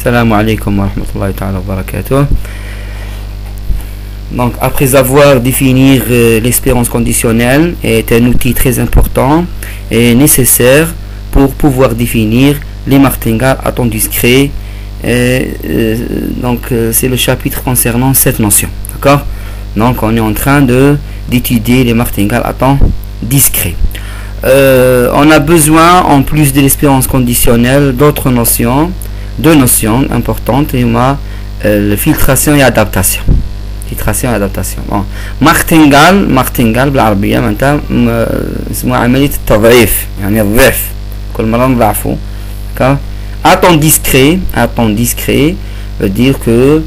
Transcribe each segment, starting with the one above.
Salam alaikum wa rahmatullahi ta'ala wa barakatuh. Donc, après avoir défini l'espérance conditionnelle est un outil très important et nécessaire pour pouvoir définir les martingales à temps discret. Donc, c'est le chapitre concernant cette notion. D'accord? Donc, on est en train d'étudier les martingales à temps discret. On a besoin, en plus de l'espérance conditionnelle, d'autres notions, deux notions importantes, et la filtration et adaptation. Filtration et adaptation. Bon. martingale بالعربية معناتها اسمها عملية التضعيف، يعني الضعف، كل مرة نضعفو. D'accord? À temps discret veut dire que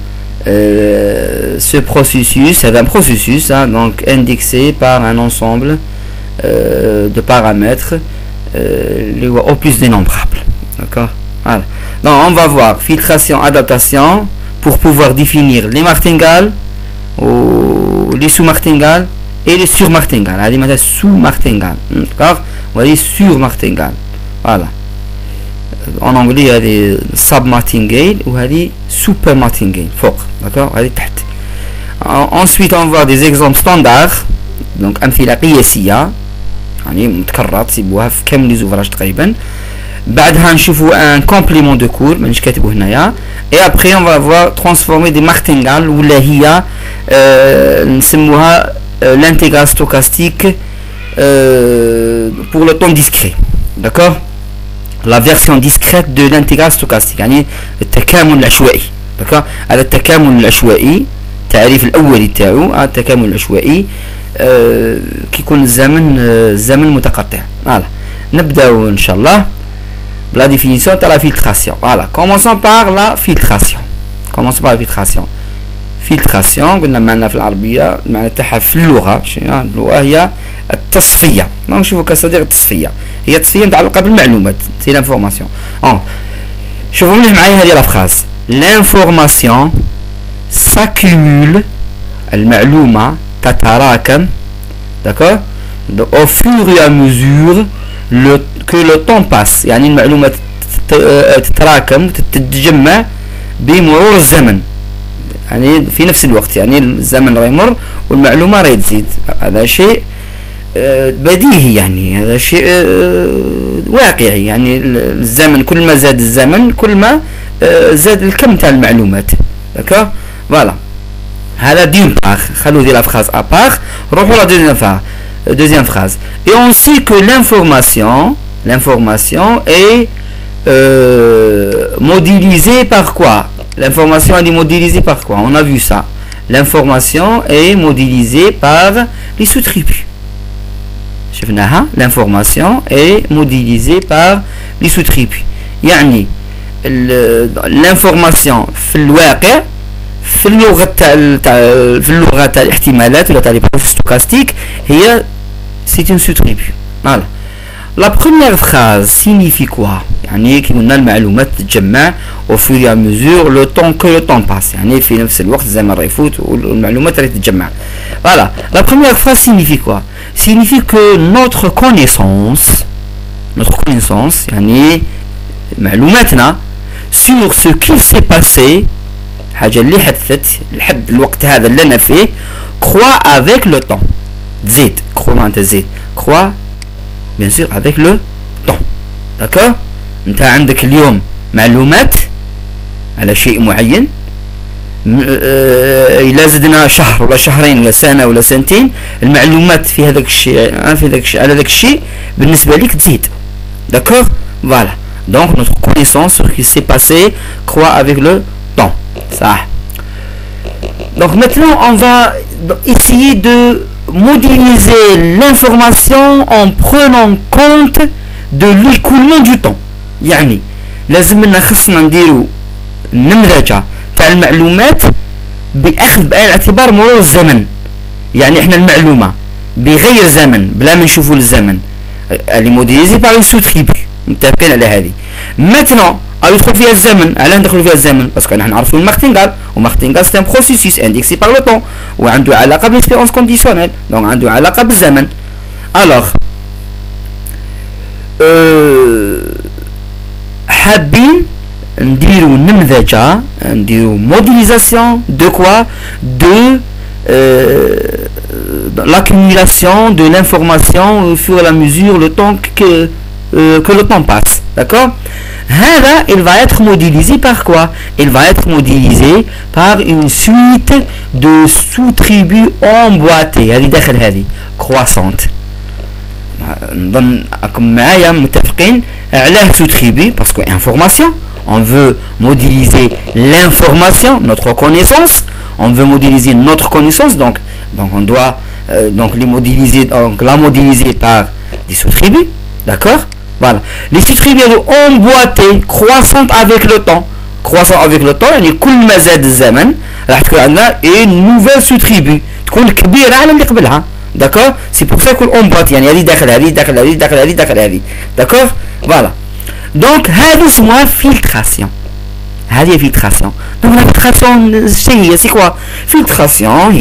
ce processus, c'est un processus, hein, donc indexé par un ensemble de paramètres au plus dénombrable. D'accord? Voilà. Donc on va voir filtration, adaptation pour pouvoir définir les martingales ou les sous-martingales et les sur-martingales. هذه مثلا sous-martingale. D'accord? Voilà, sur-martingale. Voilà. En anglais il y a des sub-martingale ou هذه super-martingale فوق. D'accord? هذه تحت. Ensuite on va voir des exemples standards. Donc أمثلة قياسية يعني متكررة تصيبوها في كامل لي زوفراج تقريبا. بعدها نشوفوا un complément de cours مانيش كاتبه هنايا. Et après on va voir transformer des martingales ولا هي نسموها l'intégral stochastique pour le temps discret. D'accord? La version discrète de l'intégral stochastique يعني التكامل العشوائي. d'accord. هذا التكامل العشوائي التعريف الاولي تاعو التكامل العشوائي كيكون الزمن متقطع. فوالا نبداو ان شاء الله بلا ديفينيسيون تاع لا فلتراسيون. فوالا كومونسون بار لا فلتراسيون. فلتراسيون قلنا معنا في العربيه المعنى تاعها في اللغه هي التصفيه. دونك نشوفوا كصديق التصفيه هي تصفيه متعلقه بالمعلومات سي لانفورماسيون. شوفوا مليح معايا هذه لا فراز. لانفورماسيون s'accumule المعلومه تتراكم. d'accord. au fur et à mesure que le temps passe. يعني المعلومات تتراكم تتجمع بمرور الزمن يعني في نفس الوقت يعني الزمن راه يمر والمعلومه راهي تزيد. هذا شيء بديهي يعني هذا شيء واقعي يعني الزمن كل ما زاد الزمن كل ما زاد الكم تاع المعلومات. d'accord. voilà هذا d'une part. خلو دي لا phrase à part. روحوا la deuxième phrase. Et on sait que l'information est modélisée par quoi? L'information est modélisée par quoi? On a vu ça. L'information est modélisée par les sous-tribus. شفناها. L'information est modélisée par les sous-tribus. يعني l'information في الواقع في اللغة تاع الاحتمالات ولا تاع لي بروسيس ستوكاستيك هي c'est une sous-tribu. voilà. La première phrase signifie quoi? يعني كي قلنا المعلومات تتجمع au fur et à mesure le temps que le temps passe يعني في نفس الوقت الزمن راه يفوت والمعلومات راه تتجمع. voilà. La première phrase signifie quoi? signifie que notre connaissance يعني معلوماتنا sur ce qui s'est passé حاجة اللي حدثت لحد الوقت هذا اللي انا فيه croît avec le temps. تزيد croît معناتها تزيد croît bien sûr avec le temps. d'accord. انت عندك اليوم معلومات على شيء معين إلا زدنا شهر ولا شهرين ولا سنة ولا سنتين المعلومات في هذاك الشيء على ذاك الشيء بالنسبة لك تزيد. d'accord. voilà. donc notre connaissance sur ce qui s'est passé croît avec le temps. ça. donc maintenant on va essayer de modéliser l'information en prenant compte de l'écoulement du temps. يعني لازم خصنا نديرو نمذجة تاع المعلومات بأخذ بعين الاعتبار مرور الزمن. يعني احنا المعلومة بغير زمن بلا ما نشوفوا الزمن اللي موديليزي باغ سو تريبي متفقين على هذه. maintenant يدخل فيها الزمن. علاه ندخلوا فيها الزمن؟ باسكو نحن نعرفوا المارتنغال ومارتنغال سي ان بروسيسوس انديكسي باغ لو طون وعنده علاقه بالاسبيرونس كونديسيونيل دونك عنده علاقه بالزمن. الوغ حابين نديرو نمذجة نديرو modélisation de quoi de l'accumulation de l'information au fur et à mesure le temps que le temps passe, d'accord. Là, il va être modélisé par quoi? Il va être modélisé par une suite de sous-tribus emboîtées, croissantes. Comme sous-tribu, parce que information, on veut modéliser l'information, notre connaissance, on veut modéliser notre connaissance, donc on doit donc les modéliser, donc la modéliser par des sous-tribus, d'accord. Voilà, les sous-tribus emboîtées, croissantes avec le temps, يعني كل ما زاد الزمن راح تكون عندنا une nouvelle sous-tribu تكون كبيرة على اللي قبلها, d'accord. C'est pour ça qu'on emboîte, يعني هذه داخل هذه داخل هذه داخل هذه داخل هذه, d'accord. Voilà, donc هذه اسمها filtration. هذه filtration. Donc la filtration c'est quoi? Filtration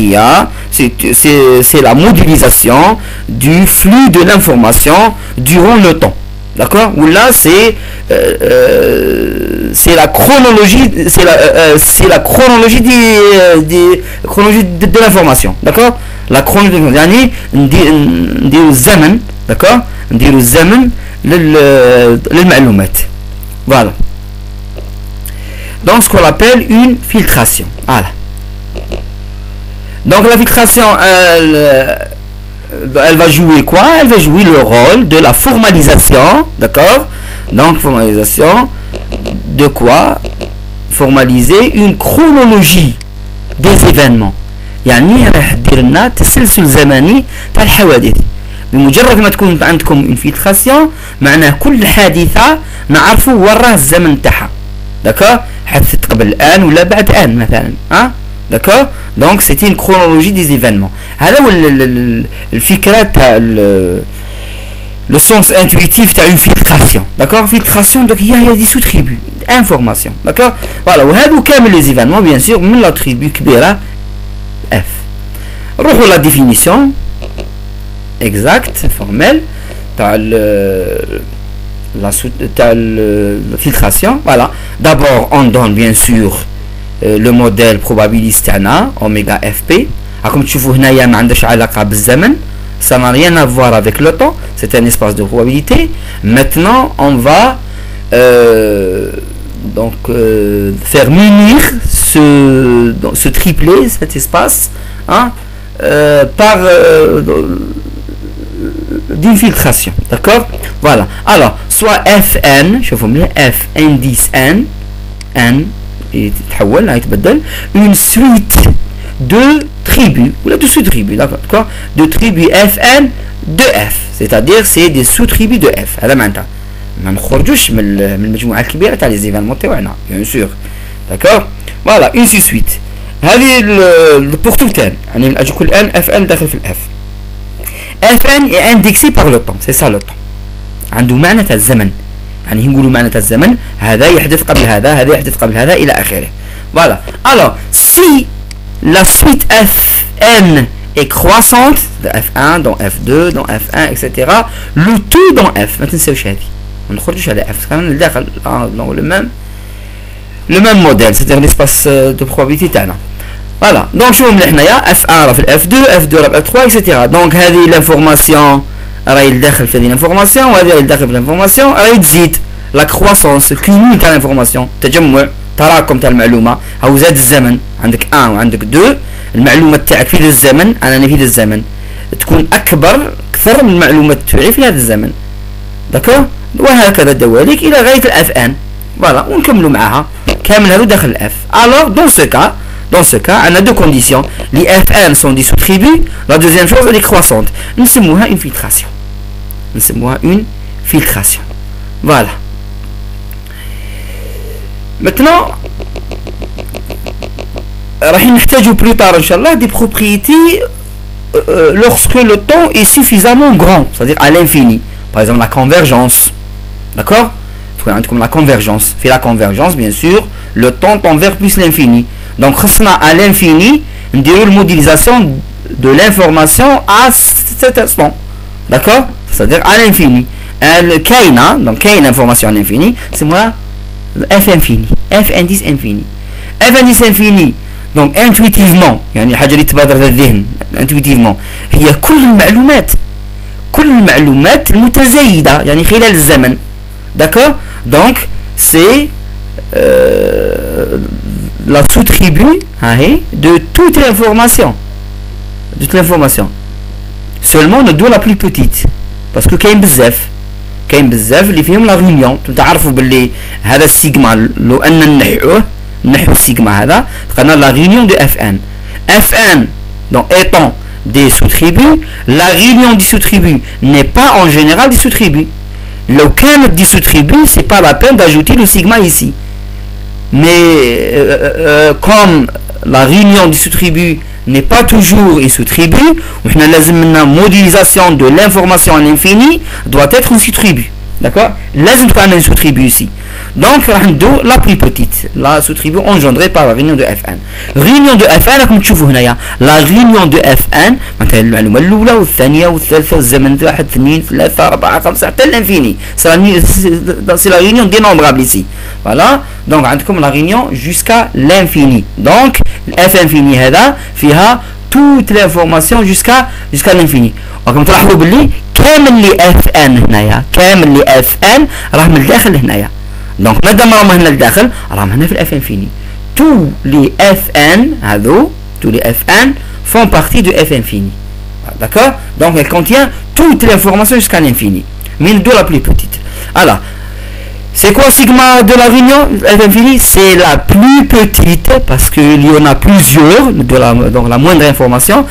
c'est la modélisation du flux de l'information durant le temps, d'accord. Ou là c'est la chronologie, c'est la chronologie de l'information, d'accord. La chronologie يعني نديرو الزمن, d'accord, نديرو الزمن للمعلومات. Voilà, donc ce qu'on appelle une filtration. Voilà, donc la filtration elle va jouer quoi? Elle va jouer le rôle de la formalisation, d'accord. Donc formalisation de quoi? Formaliser une chronologie des événements, يعني راح دير لنا تسلسل زمني تاع الحوادث. بمجرد ما تكون عندكم une filtration معناه كل حادثة نعرفوا وين راه الزمن تاعها, d'accord. حدثت قبل الآن ولا بعد الآن مثلا, d'accord. donc c'était une chronologie des événements. هذا هو الفكرة تاع le sens intuitif تاع une filtration, d'accord. filtration donc il y a des sous-tribus information, d'accord. voilà, وهذو كامل les événements bien sûr من la tribu كبيرة F. نروحوا la définition exacte formelle تاع la filtration. Voilà, d'abord on donne bien sûr le modèle probabiliste تاعنا oméga fp. راكم تشوفوا هنايا ما عندهاش علاقة بالزمن, ça n'a rien à voir avec le temps, c'est un espace de probabilité. Maintenant on va donc faire munir ce triplet, cet espace, par d'une filtration, d'accord. voilà, alors soit fn, شوفوا مليح, f indice n يتحول يتبدل une suite de tribus ou de sous-tribus, d'accord, de tribus fn de f, c'est-à-dire c'est des sous-tribus de f. هذا معناتها ما نخرجوش من المجموعة الكبيرة تاع les événements تاعنا bien sûr, d'accord. voilà, une suite هذه pour tout n, يعني من أجل كل n fn داخل في الf. fn est indexé par le temps, c'est ça le temps, عنده معنى تاع الزمن, يعني نقولوا معنى تاع الزمن هذا يحدث قبل هذا, هذا يحدث قبل هذا إلى آخره. voilà, alors si la suite fn est croissante de f1 dans f2 dans f1 etc, le tout dans f ما تنساوش هذه, ما نخرجوش على f, كمان داخل dans le même modèle, c'est-à-dire l'espace de probabilité تاعنا. voilà, donc شوفوا مليح هنايا f1 راه في f2 f2 راه في f3 etc. donc هذه l'information راهي داخل في هذه الانفورماسيون, وهذه راهي داخل في الانفورماسيون, راهي تزيد لا كرواسونس الكيميل تاع الانفورماسيون, تجمع تراكم تاع المعلومه. هاو زاد الزمن, عندك 1 وعندك 2, المعلومه تاعك في هذا الزمن انا في هذا الزمن تكون اكبر اكثر من المعلومات تاعي في هذا الزمن, داكور. وهكذا دواليك الى غايه الاف ان. فوالا, ونكملوا معاها كامل هذو داخل الاف. الوغ dans ce cas on a deux conditions, les fn sont des sous-tribus, la deuxième chose elle est croissante, نسموها une filtration. voilà, maintenant راح نحتاجوا plus tard ان شاء الله des propriétés lorsque le temps est suffisamment grand, c'est-à-dire à l'infini. par exemple la convergence, d'accord. comme la convergence, fait la convergence bien sûr le temps tend vers plus l'infini, donc خصنا à l'infini نديروا الموديlisation de l'information à cet instant, d'accord, c'est-à-dire à l'infini. كاينه, donc كاينه information à l'infini, c'est moi f infini, f indice infini, f indice infini. donc intuitivement يعني الحاجة اللي تبادر للذهن intuitivement هي كل المعلومات المتزايدة يعني خلال الزمن. d'accord donc c'est la sous-tribu de toute l'information, seulement le dos la plus petite parce que كاين بزاف اللي فيهم لا ريونيون. تعرفوا باللي هذا السيجما لو ان نحو السيجما هذا قلنا la réunion de Fn donc étant des sous-tribus, la réunion des sous-tribus n'est pas en général des sous-tribus. Le cas des sous-tribus, c'est pas la peine d'ajouter le sigma ici. Mais comme la réunion des sous-tribus n'est pas toujours une sous-tribu, la modélisation de l'information en infini doit être une sous-tribu. D'accord? Lazim تكون une sous-tribu ici. Donc la plus petite, la sous-tribu engendrée par la réunion de Fn. Réunion de Fn comme tu vois là, la réunion de Fn مثلا المعلومة الأولى والثانية والثالثة والزمن 1 2 3 4 5 حتى l'infini. C'est la réunion dénombrable ici. Voilà. Donc عندكم la réunion jusqu'à l'infini. Donc F infini هذا فيها toute l'information jusqu'à l'infini. وكم تلاحظوا باللي كامل اللي Fn هنايا Fn راه من الداخل هنايا. donc مادام راهم هنا الداخل راهم هنا في الاف انفيني. tous les Fn font partie de F infini. D'accord? Donc elle contient toute l'information jusqu'à l'infini, mais d'où la plus petite. Alors c'est quoi sigma de la réunion F infini? C'est la plus petite parce qu'il y en a plusieurs, donc la moindre information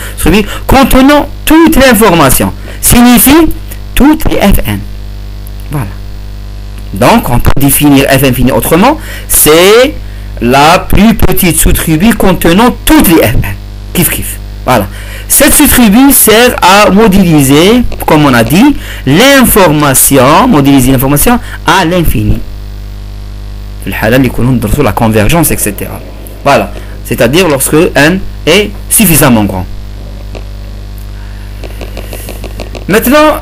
contenant toute l'information signifie toutes les Fn. Voilà. Donc on peut définir F infini autrement, c'est la plus petite sous-tribu contenant toutes les Fn. Kif. Voilà. Cette sous-tribu sert à modéliser, comme on a dit, modéliser l'information à l'infini. La convergence, etc. Voilà. C'est-à-dire lorsque n est suffisamment grand. Maintenant,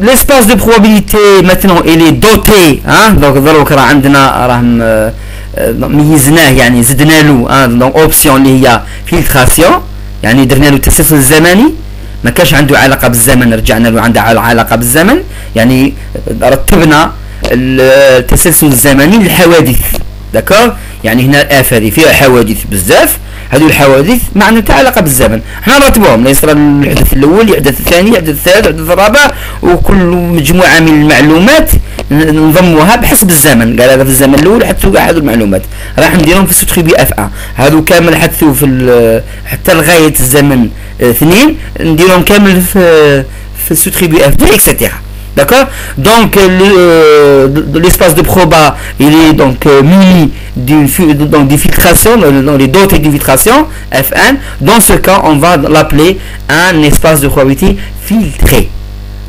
l'espace de probabilité, maintenant, il est doté. Donc, ميزناه يعني زدنا له دونك اوبسيون اللي هي فلتراسيون يعني درنا له التسلسل الزمني ما كانش عنده علاقه بالزمن رجعنا له عنده علاقه بالزمن يعني رتبنا التسلسل الزمني للحوادث. داكور يعني هنا الاف هذه فيها حوادث بزاف هذو الحوادث ما عندها علاقه بالزمن احنا نرتبوهم ليس الحدث الاول الحدث الثاني الحدث الثالث الحدث الرابع وكل مجموعه من المعلومات نضموها بحسب الزمن. قال هذا في الزمن الاول حدثوا كاع هذو المعلومات راح نديرهم في سوتريبي اف 1 هذو كامل حدثوا في حتى لغايه الزمن 2 نديرهم كامل في سوتريبي اف 2 اكسيتيرا. D'accord? Donc l'espace de proba il est donc muni d'une filtration, dans les dotés d'une filtration Fn. Dans ce cas on va l'appeler un espace de probabilité filtré.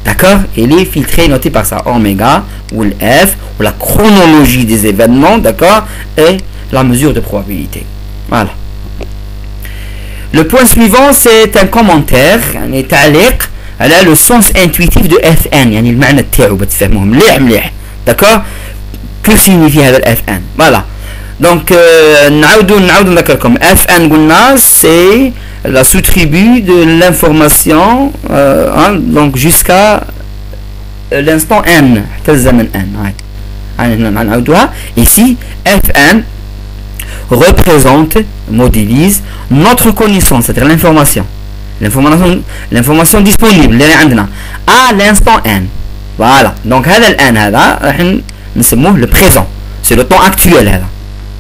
D'accord? Il est filtré noté par ça oméga ou le F ou la chronologie des événements. D'accord? Et la mesure de probabilité. Voilà. Le point suivant c'est un commentaire يعني تعليق على le sens intuitif de Fn يعني المعنى تاعو بتفهموه مليح. d'accord que signifie هذا ال Fn. voilà donc نعاودو نذكركم Fn قلنا c'est la sous-tribu de l'information donc jusqu'à l'instant n حتى الزمن n. نعاودوها ici Fn représente, modélise notre connaissance, c'est-à-dire l'information disponible à l'instant n. Voilà. Donc هذا الان هذا راح نسموه le présent. C'est le temps actuel.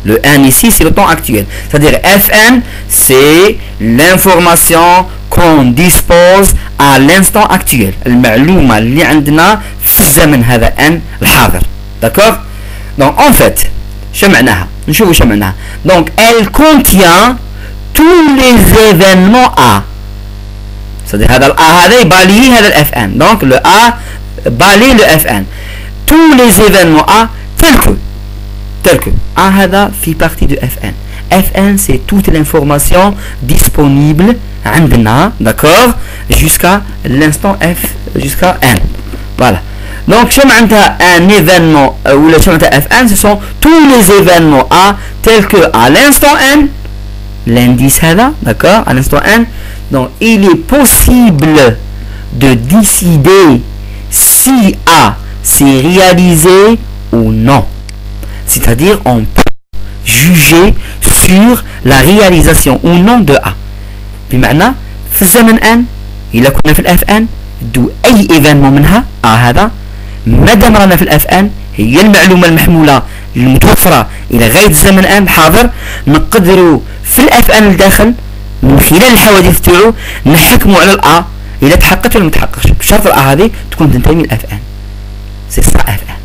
Le n ici c'est le temps actuel. C'est-à-dire Fn c'est l'information qu'on dispose à l'instant actuel. المعلومة اللي عندنا في الزمن هذا n الحاضر. D'accord? Donc en fait شمعناها نشوفوا شمعناها. Donc elle contient tous les événements A. C'est-à-dire هذا ال A هذا يبالي هذا ال Fn. Donc le A balaye le Fn. Tous les événements A tels que A هذا fait partie de Fn. Fn c'est toute l'information disponible عندنا, d'accord, jusqu'à l'instant F, jusqu'à N. Voilà. Donc شو معناتها un événement ولا شو معناتها F1 ce sont tous les événements A tels que à l'instant N l'indice هذا d'accord à l'instant N. Donc il est possible de décider si A s'est réalisé ou non, c'est-à-dire on peut juger sur la réalisation ou non de A. بمعنى في الزمن N إلا كنا في الأف N دو أي إيفينمون منها هذا مادام رانا في الأف N هي المعلومة المحمولة المتوفرة إلى غاية الزمن N الحاضر نقدروا في الأف N الداخل من خلال الحوادث تاعو نحكموا على الأ إذا تحققت ولا ما تحققش بشرط الأ هذه تكون تنتمي للأف N. سي سا أف N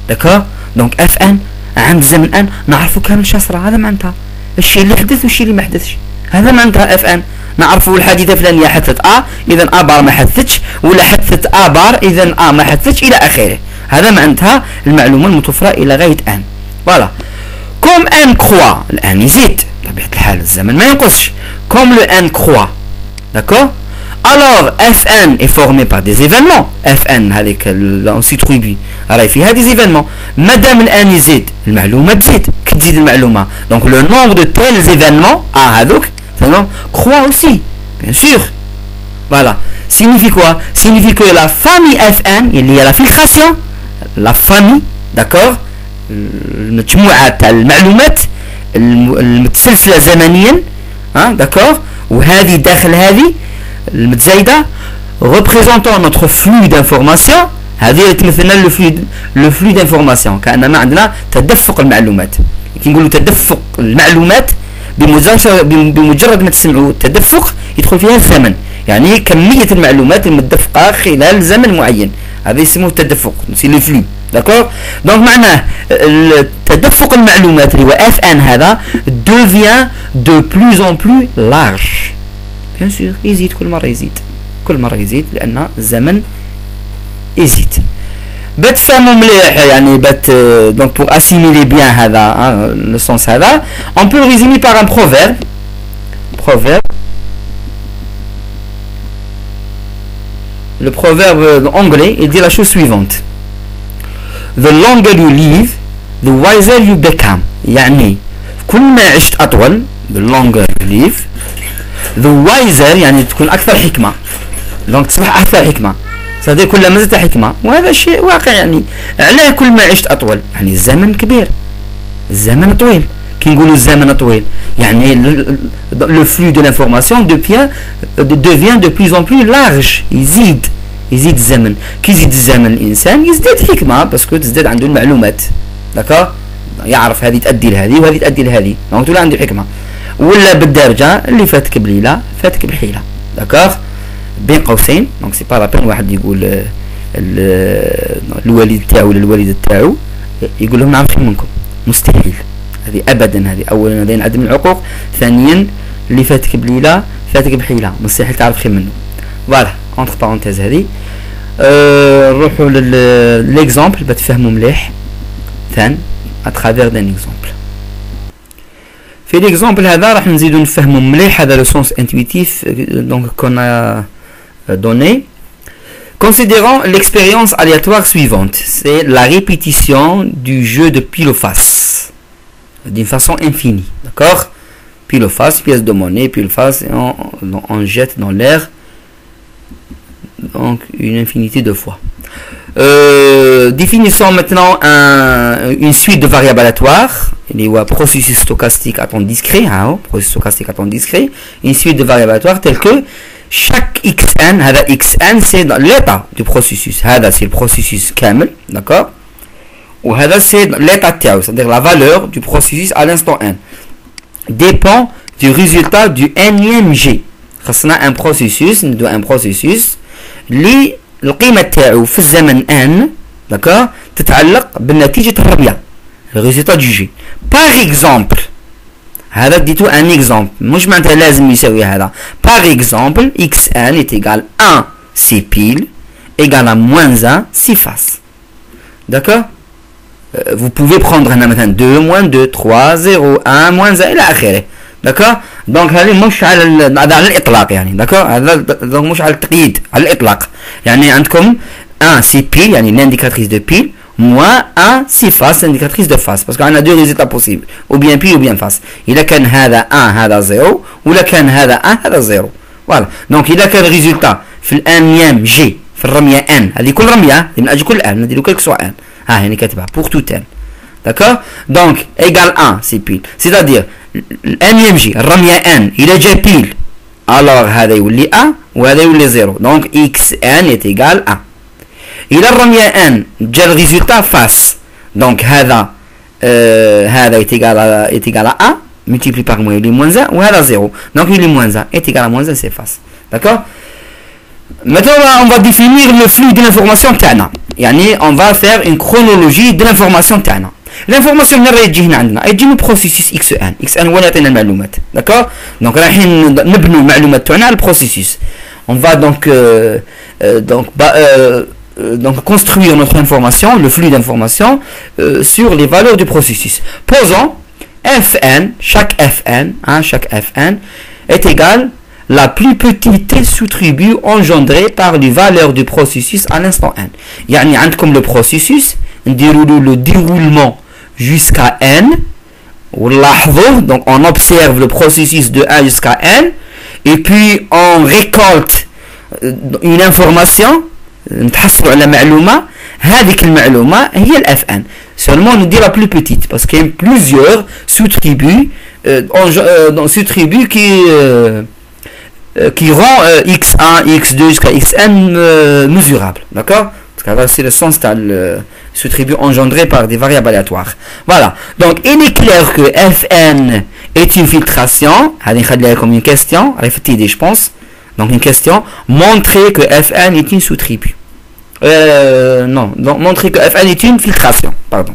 داكور. دونك أف N عند الزمن N نعرفوا كامل شصرة هذا معناتها الشيء اللي حدث والشيء اللي ما حدثش هذا معناتها اف ان. نعرفوا الحادثه الفلانيه حدثت ا اذا ا بار ما حدثتش ولا حدثت ا بار اذا ا ما حدثتش الى اخره. هذا معناتها المعلومه المتوفره الى غايه ان. فوالا كوم ان كروا الان يزيد بطبيعه الحال الزمن ما ينقصش كوم لو ان كروا داكور. Alors Fn est formé par des événements. Fn هذيك on s'attribue راهي فيها des événements. مادام الان يزيد المعلومه تزيد كتزيد المعلومه donc le nombre de tels événements هذوك croît aussi bien sûr. Voilà signifie quoi? Signifie que la famille Fn il y a la filtration la famille d'accord المجموعه تاع المعلومات المتسلسله زمنيا d'accord وهذه داخل هذه المتزايده représentant notre flux d'information. هذه تمثلنا لو فلو دانفورماسيون كانما عندنا تدفق المعلومات. كي نقولوا تدفق المعلومات بمجرد ما تسمعوا التدفق يدخل فيها الزمن يعني كميه المعلومات المتدفقه خلال زمن معين هذا يسموه التدفق سي لو فلو داكور. دونك معناه تدفق المعلومات اللي هو اف ان هذا devient de plus en plus large bien sûr يزيد كل مره يزيد لان الزمن يزيد. بتفهموا مليح يعني donc pour assimiler bien هذا le sens هذا on peut le résumer par un proverbe. Le proverbe anglais il dit la chose suivante: the longer you live the wiser you become. يعني كل ما عشت أطول the longer you live the wiser يعني تكون أكثر حكمة donc تصبح أكثر حكمة صدق كل ما زدت حكمة. وهذا شيء واقع يعني علاه كل ما عشت أطول يعني الزمن كبير الزمن طويل. كي نقولوا الزمن طويل يعني le flux de l'information devient de plus en plus large يزيد الزمن. كي يزيد الزمن الإنسان يزداد حكمة باسكو تزداد عنده المعلومات داكور يعرف هذه تؤدي لهذه وهذه تؤدي لهذه دونك تولي عنده حكمة. ولا بالدارجة اللي فاتك بليلة فاتك بحيلة داكور بين قوسين دونك سي با لابين واحد يقول الوالد تاعو ولا الوالده تاعو يقول لهم نعرف منكم مستحيل هذه ابدا. هذه اولا هذا ينعدم العقوق. ثانيا اللي فاتك بليله فاتك بحيله مستحيل تعرف خير منه. فوالا اونتر بارونتيز هذه نروحوا ليكزامبل بتفهموا مليح ثان اترافير دان اكزامبل. في ليكزامبل هذا راح نزيدو نفهموا مليح هذا لو سونس انتويتيف دونك كنا donné. Considérons l'expérience aléatoire suivante, c'est la répétition du jeu de pile ou face d'une façon infinie, d'accord? Pile ou face, pièce de monnaie, pile ou face, et on jette dans l'air donc une infinité de fois. Définissons maintenant une suite de variables aléatoires. Il y a un processus stochastique à temps discret, une suite de variables aléatoires telles que chaque xn, xn c'est l'état du processus, c'est le processus كامل, d'accord, ou c'est l'état تاعو, c'est-à-dire la valeur du processus à l'instant n dépend du résultat du nème g. خاصنا un processus اللي القيمة تاعو في الزمن n, d'accord, تتعلق بالنتيجة الرابية, le résultat du g. Par exemple هذا ديتو ان اكزامبل مش معناتها لازم يساوي هذا. par exemple xn est égal 1 c pile égal à moins 1 c face, d'accord. vous pouvez prendre هنا مثلا 2 moins 2 3 0 1 moins 1 الى اخره, d'accord. دونك هذه مش على الاطلاق يعني, d'accord. هذا دونك مش على التقييد, على الاطلاق. يعني عندكم 1 c'est pile, l'indicatrice de pile, moins 1 c'est face, l'indicatrice de face. Parce qu'on a deux résultats possibles, ou bien pile ou bien face. Il a qu'un hada 1, hada 0, ou la qu'un hada 1, hada 0. Voilà. Donc il a qu'un résultat, في الانيام G, في الرمية N. هذه كل رمية من أجل كل N, نديرو كل سوا N. ها هنا كاتبها pour tout N. D'accord? Donc égal 1 c'est pile. C'est-à-dire الانيام G, الرمية N, il a déjà pile. Alors هذا يولي 1 وهذا يولي 0. Donc xn est égal 1. إلى الرمية n جا الريزولتا فاس. Donc هذا est égal à 1 multiplié par moins il est moins 1 وهذا 0. Donc il est moins 1 est égal à moins 1 c'est face. D'accord? Maintenant on va définir le flux de l'information تاعنا. on va faire une chronologie de l'information تاعنا. L'information من راهي تجي هنا عندنا يجي من بروسيسوس xn هو اللي يعطينا المعلومات. D'accord? Donc رايحين نبنوا المعلومات تاعنا على البروسيسوس. On va donc construire notre information, le flux d'information sur les valeurs du processus. Posons Fn, chaque Fn est égal la plus petite sous-tribu engendrée par les valeurs du processus à l'instant n. Comme le processus, le déroulement jusqu'à n, donc on observe le processus de 1 jusqu'à n, et puis on récolte une information, نتحصلوا على معلومة. هذيك المعلومة هي ال Fn. Seulement on dit la plus petite parce qu'il y a plusieurs sous-tribus qui rend x1, x2 jusqu'à xn mesurable. D'accord? Parce que c'est le sens de sous-tribu engendré par des variables aléatoires. Voilà. Donc il est clair que Fn est une filtration. هذه comme une question. Je pense. Donc une question. Montrer que Fn est une sous-tribu. Non, donc montrer que Fn est une filtration. Pardon.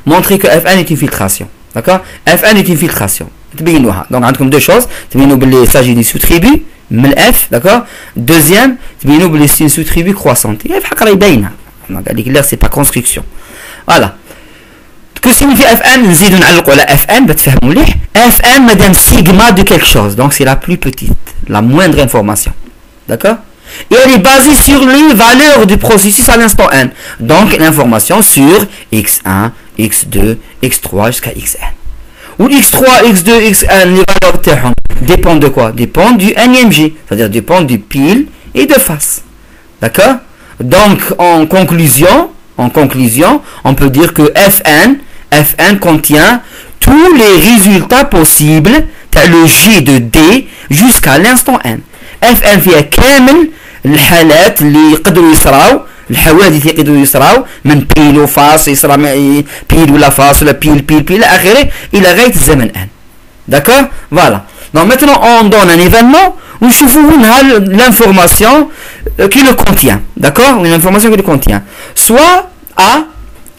Montrer que Fn est une filtration. D'accord? Fn est une filtration. Donc عندكم deux choses. تبينوا باللي s'agit d'une sous-tribu من F. D'accord? Deuxième, تبينوا باللي c'est une sous-tribu croissante. في الحقيقة راهي باينة. قال لك لا c'est pas construction. Voilà. Que signifie Fn? نزيدو نعلقوا على Fn بتفهموا مليح. Fn مادام sigma de quelque chose. Donc c'est la plus petite, la moindre information. D'accord? Et elle est basée sur les valeurs du processus à l'instant n. Donc l'information sur x1, x2, x3 jusqu'à xn. Ou x3, x2, xn, les valeurs تاعهم dépendent de quoi? Dépendent du nème G, c'est-à-dire dépendent du pile et de face. D'accord? Donc en conclusion, on peut dire que Fn contient tous les résultats possibles t'as le G de D jusqu'à l'instant n. Fn فيها كامل الحالات اللي يقدروا يصراو، الحوادث يقدروا يصراو من بيل وفاس، يصرى بيل ولا فاس ولا بيل الى اخره الى غايه الزمن n. D'accord? Voilà. Donc maintenant on donne un événement où je vous donne l'information qui le contient. D'accord? Une information qui le contient. Soit A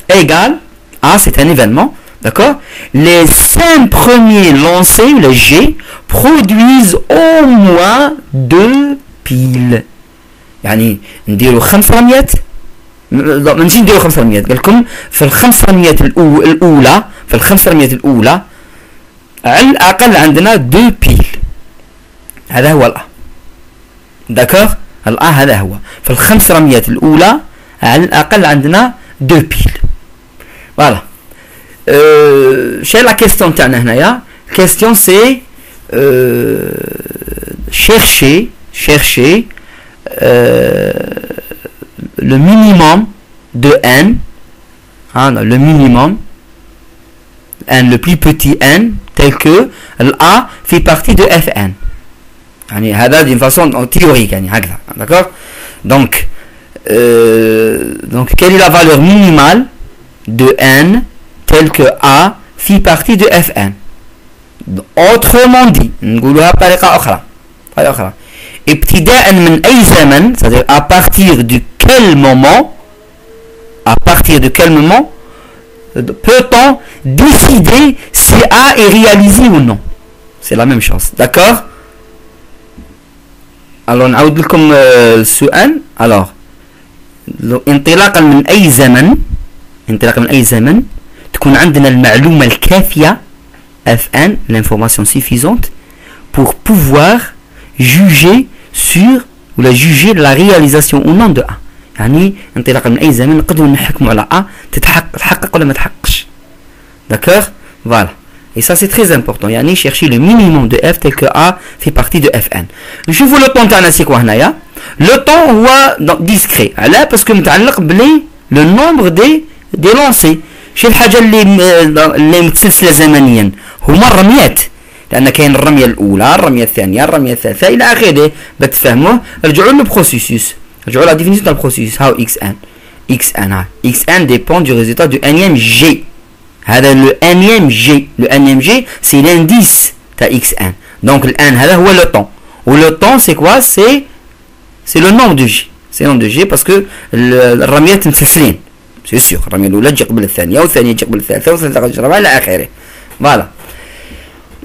égale A, c'est un événement. D'accord? Les 5 premiers lancés, les G, produisent au moins 2 piles. يعني نديرو 500 ماشي نديرو 500 قال لكم في ال 500 الأولى في ال 500 الأولى على الأقل عندنا 2 بيل. هذا هو الأ. داكوغ؟ الأ هذا هو في ال 500 الأولى على الأقل عندنا 2 بيل. فوالا. شنو لا كيستيون تاعنا هنايا؟ كيستيون سي chercher le minimum de n, le minimum n, le plus petit n, tel que l'A fait partie de Fn. هذا d'une façon théorique. D'accord? Donc quelle est la valeur minimale de n tel que A fait partie de Fn? Autrement dit, نقولها بطريقة أخرى. ابتداء من أي زمن, c'est-à-dire à partir de quel moment peut-on décider si A est réalisé ou non? C'est la même chose. D'accord? Alors نعود لكم السؤال. Alors انطلاقا من أي زمن تكون عندنا المعلومة الكافية Fn, l'information suffisante pour pouvoir juger la réalisation ou non de A. يعني انطلاقا من اي زمن نقدروا نحكموا على ا تتحقق ولا ما تحققش. داكوغ فوالا. Et ça c'est très important. يعني chercher le minimum de f tel que a fait partie de fn. نشوفوا le temps تاعنا سي كوا هنايا. Le temps هو discret. علاه باسكو متعلق بلي le nombre des lancers. شي الحاجه اللي متسلسله زمنيا هما الرميات، لان كاين الرميه الاولى، الرميه الثانيه، الرميه الثالثه الى اخره. بتفهموه رجعوا للبروسيسوس، رجعوا لا ديفينيسيون تاع البروسيسوس. هاو اكس ان اكس ان ديبون دو ريزولتا دو انيام جي. هذا لو انيام جي، لو انيام جي سي لانديس تاع اكس ان. دونك الان هذا هو لو طون، ولو طون سي كوا سي لو نومبر دو جي، سي نومبر دو جي باسكو الرميات متسلسلين سي سيغ. الرميه الاولى تجي قبل الثانيه، والثانيه تجي قبل الثالثه، والثالثه قبل الرابعه الى اخره. فوالا.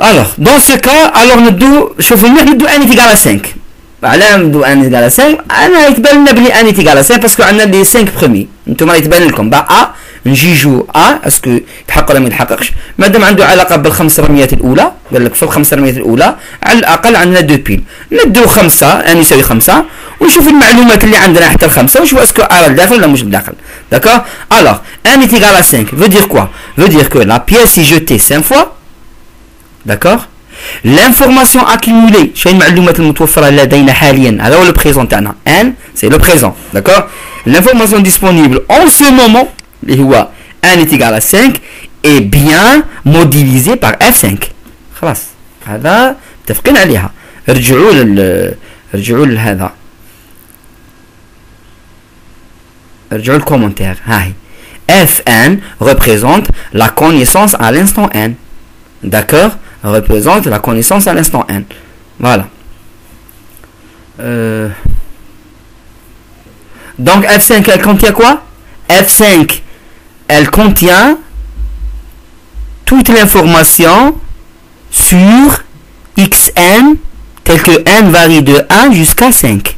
الوغ دون سو كا الوغ ندو شوفوا مليح، ندو ان ايكال 5. علاه ندو ان ايكال 5؟ انا يتبان لنا بلي ان ايكال 5 باسكو عندنا لي 5 برومي. نتوما يتبان لكم با ا نجيجو ا اسكو يتحقق ولا ما يتحققش. مادام عنده علاقه بالخمس رميات الاولى، قال لك في الخمس رميات الاولى على الاقل عندنا دو بيل. ندو 5 ان يساوي 5، ونشوف المعلومات اللي عندنا حتى الخمسه، ونشوف اسكو ا الداخل ولا مش الداخل. D'accord? Alors, 1 est égal à 5 veut dire quoi? Veut dire que la pièce est jetée 5 fois. D'accord? L'information accumulée, شنو المعلومات المتوفرة لدينا حاليا؟ هذا هو le présent تاعنا. N c'est le présent. D'accord? L'information disponible en ce moment اللي هو 1 est égal à 5 est bien modélisée par F5. خلاص. هذا متفقين عليها. رجعوا لهذا. رجعوا الكومنتير. هاي Fn représente la connaissance à l'instant n. D'accord? Représente la connaissance à l'instant n. Voilà. Donc F5 elle contient quoi? F5 elle contient toute l'information sur xn tel que n varie de 1 jusqu'à 5.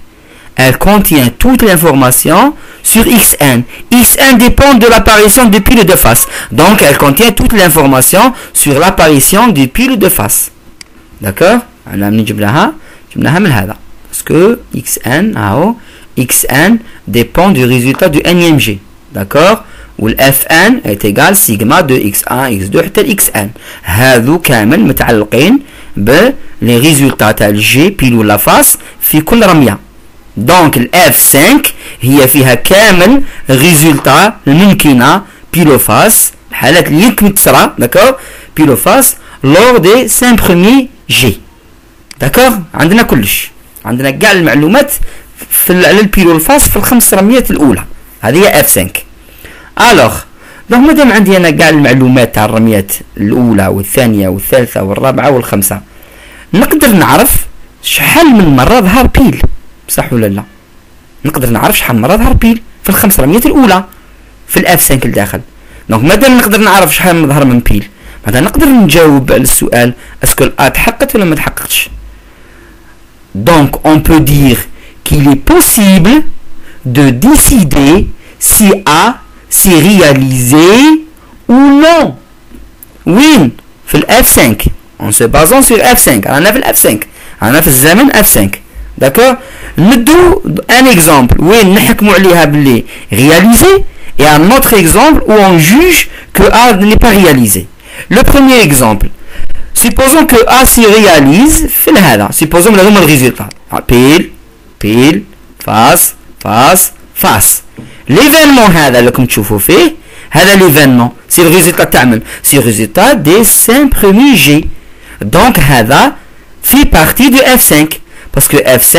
Elle contient toute l'information sur xn. Xn dépend de l'apparition du pile de face. Donc elle contient toute l'information sur l'apparition du pile de face. D'accord? Parce que xn dépend du résultat du nème g. D'accord? Où le fn est égal sigma de x1 x2 حتى xn. هذو كامل متعلقين les résultats تاع g pile ou la face في كل رمية. Donc ال F5 هي فيها كامل ريزولتا الممكنة بيلوفاس، الحالات اللي يمكن تصرى. داكور؟ بيلوفاس لور دي 5 بروميي جي. داكور؟ عندنا كلش، عندنا كاع المعلومات على البيلوفاس في الخمس رميات الأولى. هذه هي F5. ألوغ دونك مادام عندي أنا كاع المعلومات تاع الرميات الأولى والثانية والثالثة والرابعة والخامسة، نقدر نعرف شحال من مرة ظهر بيل. صح ولا لا؟ نقدر نعرف شحال مرة ظهر بيل في الخمس رميات الأولى في الأف 5 الداخل. دونك مادام نقدر نعرف شحال ظهر من بيل، بعدا نقدر نجاوب على السؤال اسكو الأ تحققت ولا ما تحققتش. دونك on peut dire qu'il est possible de décider si A s'est réalisé ou non. وين؟ في الأف 5 en se basant sur F5. أنا في الأف 5، أنا في الزمن F5. D'accord? ندو un exemple وين نحكموا عليها باللي réalisé et un autre exemple où on juge que A n'est pas réalisé. Le premier exemple, supposons que A s'y réalise في هذا. supposons هذا هما الريزولتا بيل فاس فاس فاس. l'événement هذا اللي راكم تشوفوا فيه هذا l'événement c'est le résultat تاع من؟ c'est le résultat des 5 premiers G. donc هذا fait partie de F5 parce que F5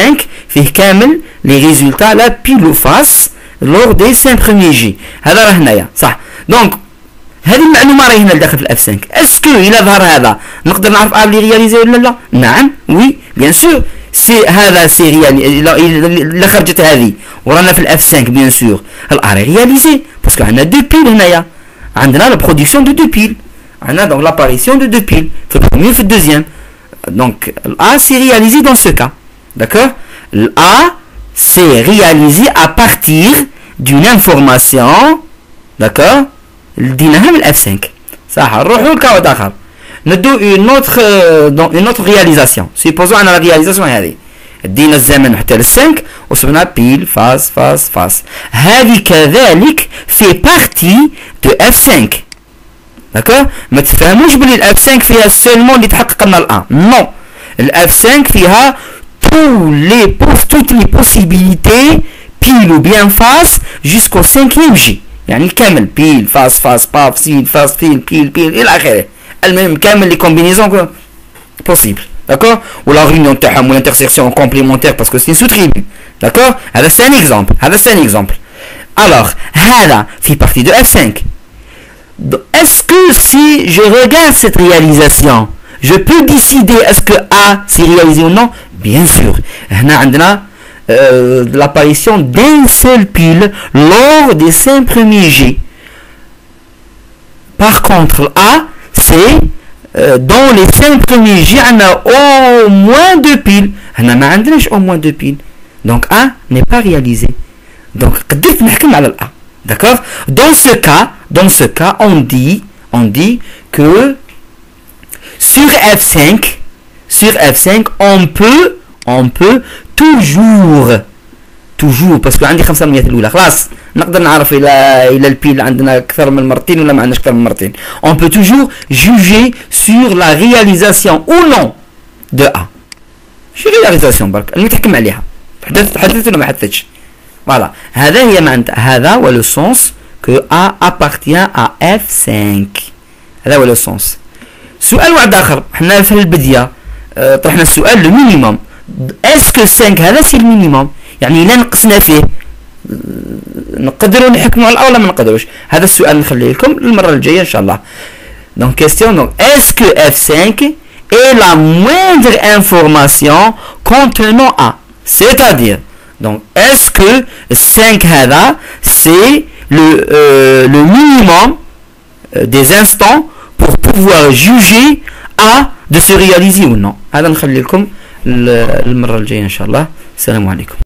فيه كامل les résultats là pile ou face lors des 5 premiers G. هذا راه هنايا صح. دونك هذه المعلومه راهي هنا داخل في الاف 5. اسكو الى ظهر هذا نقدر نعرف ا لي رياليزي ولا لا؟ نعم وي بيان سور. سي هذا سي ريالي خرجت هذه ورانا في الاف 5 بيان سور الار رياليزي باسكو عندنا دو بيل هنايا، عندنا لا برودكسيون دو بيل، عندنا دونك لاباريسيون دو بيل في البروميير في الدوزيام. دونك الا سي رياليزي دون سو كا. داكور؟ الا سي رياليزي ا بارتير دون انفورماسيون. داكور؟ لديناها من الاف 5 صح. نروحو لكاود اخر ندو اون اوتر رياليزاسيون. سيبوزو انا لا رياليزاسيون هذه دينا الزمن حتى للسانك وصبنا بيل فاس فاس فاس. هذه كذلك في بارتي دو F5. داكور؟ ما تفهموش بلي الاف 5 فيها سولمون اللي تحقق لنا الان. نو، الاف 5 فيها toutes les possibilités pile ou bien face jusqu'au 5e J. يعني الكامل بيل فاس فاس باف سيل فاس فيل بيل بيل الى اخره. المهم كامل لي كومبينيزون بوسيبل. داكور؟ ولا ريونيون تاعهم ولا انترسيكسيون كومبليمونتير باسكو سي سو تريبي. داكور؟ هذا سي ان اكزامبل. هذا سي ان اكزامبل. الوغ هذا في بارتي دو اف 5. Est-ce que si je regarde cette réalisation, je peux décider est-ce que A s'est réalisé ou non? Bien sûr. On a l'apparition d'un seul pile lors des 5 premiers G. Par contre, A, c'est dans les 5 premiers G, on a au moins 2 piles. On a au moins 2 piles. Donc A n'est pas réalisé. Donc, on a A. D'accord? Dans ce cas, on dit que sur F5, on peut toujours parce que عندي 500 الأولى خلاص نقدر نعرف إلى البيل عندنا أكثر من مرتين ولا ما عندناش أكثر من مرتين. On peut toujours juger sur la réalisation ou non de A. شو réalisation برك اللي تحكم عليها حدثت ولا ما حدثتش. Voilà. هذا هي معناتها هذا هو لو سونس que A appartient à F5. هذا هو لو سونس. سؤال واحد آخر حنا في البداية طرحنا السؤال لو مينيموم. اسكو 5 هذا سي المينيموم يعني إلا نقصنا فيه نقدروا نحكموا على ولا ما نقدروش. هذا السؤال نخليه لكم المرة الجاية إن شاء الله. Donc question donc est-ce que F5 est la moindre information contenant A? C'est-à-dire donc est-ce que 5 هذا c'est le minimum des instants pour pouvoir juger A de se réaliser ou non. هذا نخلي لكم المرة الجاية إن شاء الله. السلام عليكم.